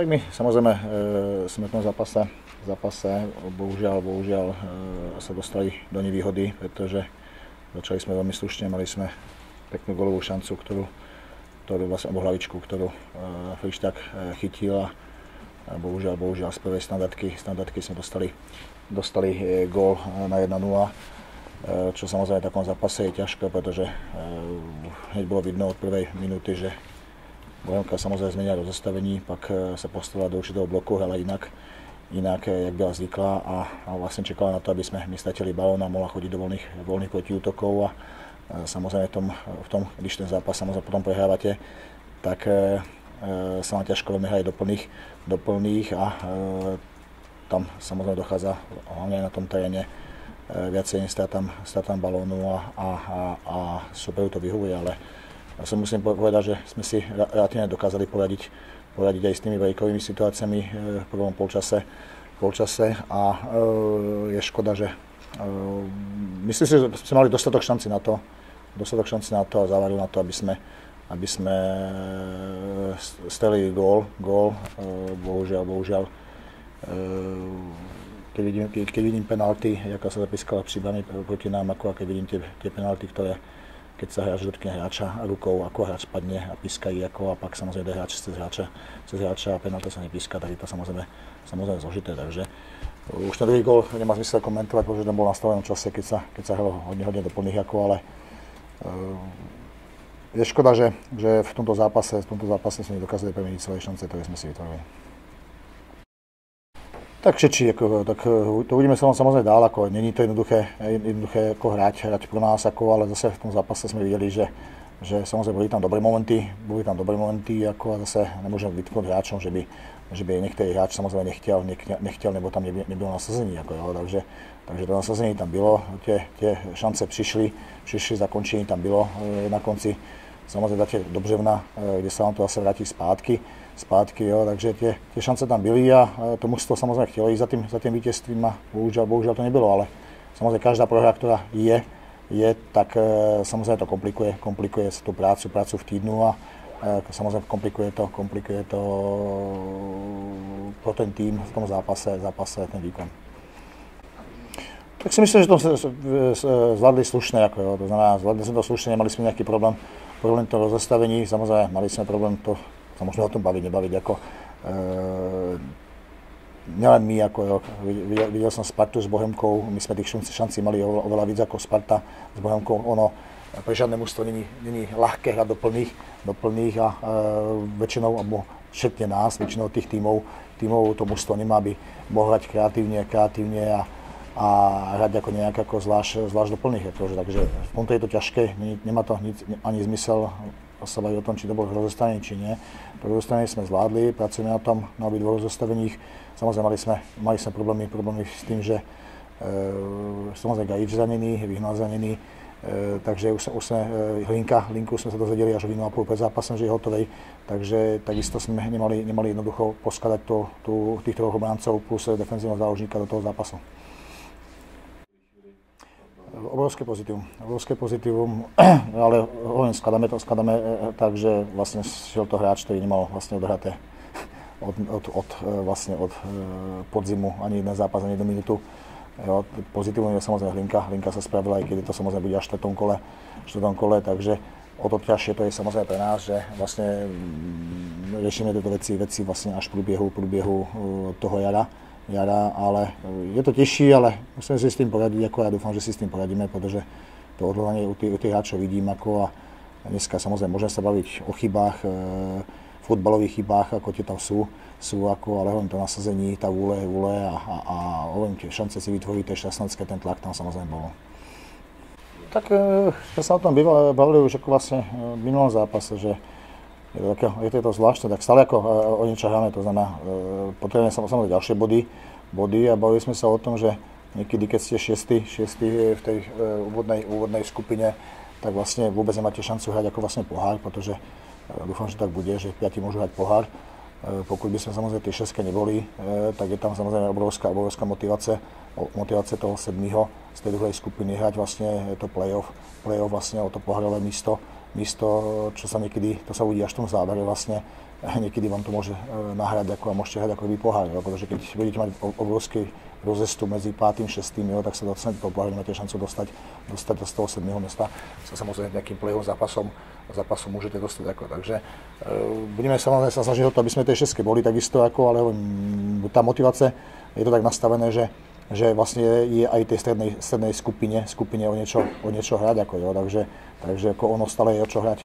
Tak my samozrejme sme v tom zápase bohužiaľ sa dostali do nevýhody, pretože začali sme veľmi slušne, mali sme peknú golovú šancu, ktorú alebo hlavičku, ktorú Frišták chytil a bohužiaľ z prvej standardky sme dostali gól na 1-0, čo samozrejme v takom zápase je ťažké, pretože hneď bolo vidno od prvej minúty, že Bohemka samozrejme zmenila do zastavení, pak sa postavila do určitého bloku, ale inak, jak byla zvyklá a vlastne čekala na to, aby sme stratili balón a mohla chodiť do voľných protiútokov a samozrejme v tom, když ten zápas samozrejme potom prehrávate, tak sa vám ťažko veľmi hraje do plných a tam samozrejme dochádza hlavne na tom teréne viacej stratám balónu a superu to vyhovuje, ale ja som musím povedať, že sme si relatívne dokázali poradiť aj s tými breakovými situáciami v prvom polčase a je škoda, že myslím si, že sme mali dostatok šanci na to a závadu na to, aby sme strelili gól. Bohužiaľ, keď vidím penalty, aká sa zapískala při braní proti nám, ako keď vidím tie penalty, ktoré keď sa hráč dotkne hráča rukou, ako hráč padne a pískají, a pak samozrejme ide hráč cez hráča a penálta sa nepíska, tak je to samozrejme zložité. Takže už ten druhý gól nemá zmysel komentovať, pretože ten bol na stavenom čase, keď sa hralo hodne do plných, ale je škoda, že v tomto zápase sme nedokázali premeniť svoje šance, ktoré sme si vytvorili. Tak to uvidíme sa samozrejme dál, ako není to jednoduché ako hrať pro nás, ale zase v tom zápase sme videli, že samozrejme boli tam dobré momenty, a zase nemôžeme vytknúť hráčom, že by niektorý hráč samozrejme nechtěl, nebo tam nebylo nasazení, takže to nasazení tam bylo, tie šance přišli, zakončení tam bylo na konci. Samozrejme dáte do břevna, kde sa vám to zase vráti zpátky, takže tie šance tam byly a to mužstvo samozrejme chtělo ísť za tým vítězstvím a bohužiaľ to nebylo, ale samozrejme každá prohra, ktorá je, tak samozrejme to komplikuje tú prácu v týdnu a samozrejme komplikuje to pro ten tým v tom zápase ten výkon. Tak si myslím, že to zvládli slušne, to znamená, zvládli sme to slušne, nemali sme nejaký problém to rozostavení, samozrejme mali sme problém to, sa môžeme o tom nebaviť, nielen my, videl som Spartu s Bohemkou, my sme tých šancí mali oveľa víc ako Sparta s Bohemkou, pre žiadne mužstvo není ľahké hrať do plných a väčšinou, alebo všetne nás, väčšinou tých tímov to mužstvo nemá, aby mohlo hrať kreatívne a hrať ako nejak zvlášť do plných. Takže v tomto je to ťažké, nemá to ani zmysel sa baviť o tom, či to bolo rozostavenie, či nie. Pro rozostavenie sme zvládli, pracujeme na tom, na obidvoch rozostaveních. Samozrejme mali sme problémy s tým, že samozrejme Gajič zranený, Vyhnal zranený, takže už sme Linku sme sa dozvedeli až hodinu a pol pred zápasom, že je hotovej, takže takisto sme nemali jednoducho poskladať tých troch obráncov plus defenzívneho záložníka do toho zápasu. Obrovské pozitívum, ale hovorím, skladáme tak, že vlastne šiel to hráč, ktorý nemal vlastne odohraté od podzimu ani jeden zápas, ani 1 minútu. Pozitívum je samozrejme Hlinka sa spravila, aj keď je to samozrejme bude až v 4. kole, takže o to ťažšie to je samozrejme pre nás, že vlastne riešime tieto veci vlastne až v průběhu toho jara, ale je to težší, ale musíme si s tým poradiť, ja dúfam, že si s tým poradíme, pretože to odhodlanie u tých hráčov vidím, a dneska samozrejme môžeme sa baviť o chybách, fotbalových chybách, ako tie tam sú, ale hovorím to nasazení, tá vôle a hovorím tie šance si vytvoriť, to je šťastnacké, ten tlak tam samozrejme bol. Tak ja sa o tom bavili už ako vlastne v minulom zápase, že je to zvláštne, tak stále ako o niečo hráme, to znamená, potrebujeme samozrejme ďalšie body a bavili sme sa o tom, že niekedy, keď ste šiestí v tej úvodnej skupine, tak vlastne vôbec nemáte šancu hrať ako vlastne pohár, pretože dúfam, že tak bude, že 5 môžu hrať pohár. Pokud by sme samozrejme tie 6 neboli, tak je tam samozrejme obrovská motivácia toho 7. z tej druhej skupiny hrať vlastne to play-off vlastne o to pohárové místo, čo sa niekedy, to sa uvidí až v tom závere vlastne, niekedy vám to môže nahrať ako a môžete hrať ako pohár, pretože keď budete mať obrovský rozestup medzi 5. 6. tak sa dostanete do poháru, máte šancu dostať do toho 7. miesta. Sa samozrejme nejakým play-off zápasom môžete dostať. Takže budeme samozrejme sa snažiť o to, aby sme tej 6. boli takisto, ale tá motivácia je to tak nastavené, že vlastne je aj tej strednej skupine o niečo hrať, takže ako ono stále je o čo hrať.